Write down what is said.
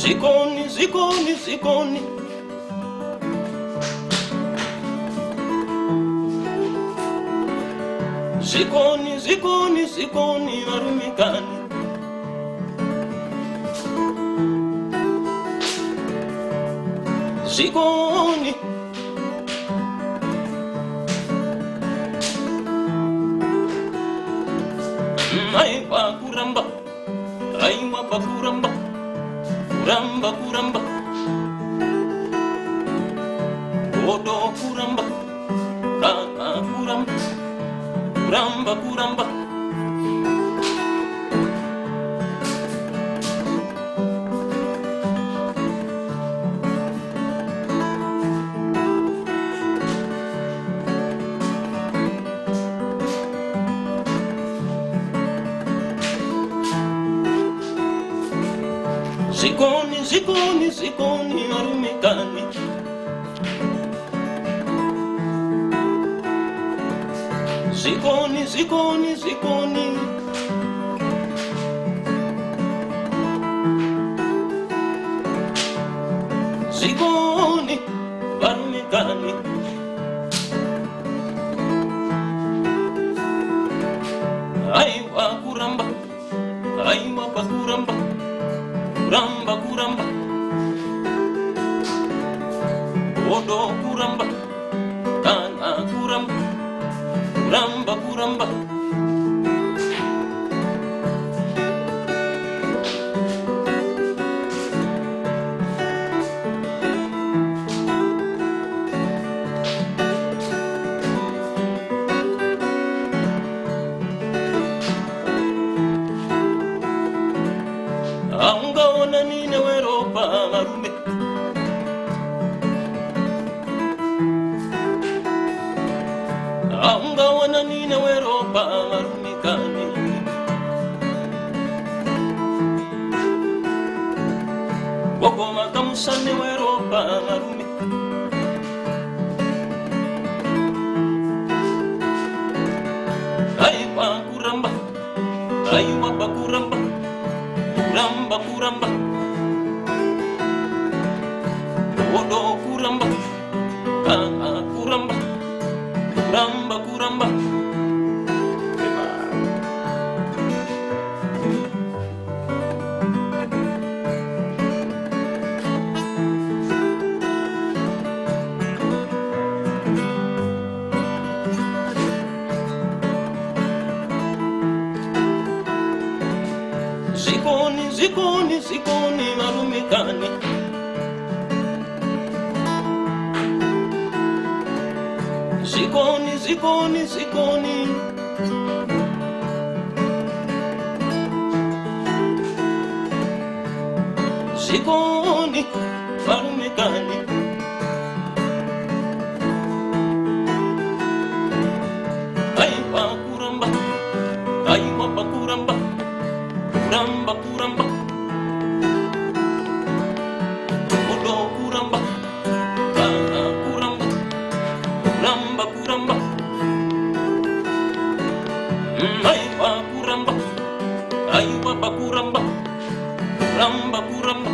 Zikoni, zikoni, zikoni. Zikoni, zikoni, zikoni, warumikani. Zikoni. Aiwa kuramba, aiwa bakuramba, kuramba kuramba. Odo kuramba, kana kuramba, kuramba kuramba. Zikoni, zikoni, zikoni, warumikani. Zikoni, zikoni, zikoni. Zikoni, warumikani. Aiwa kuramba, aiwa bakuramba. Kuramba kuramba, odo kuramba, kana kuramba, kuramba kuramba. Aungaona nine weropa marume. Aungaona nine weropa marume kani. Wokoma kamusane weropa marume. Aiwa kuramba, aiwa bakuramba. Kuramba kuramba, odo kuramba, kana kuramba, kuramba kuramba. Zikoni, zikoni, zikoni, warumikani. Zikoni, zikoni, zikoni. Zikoni, warumikani. Aiwa kuramba, aiwa bakuramba. Kuramba kuramba, odo kuramba, kana kuramba, kuramba kuramba. Aiwa kuramba, aiwa bakuramba, kuramba kuramba.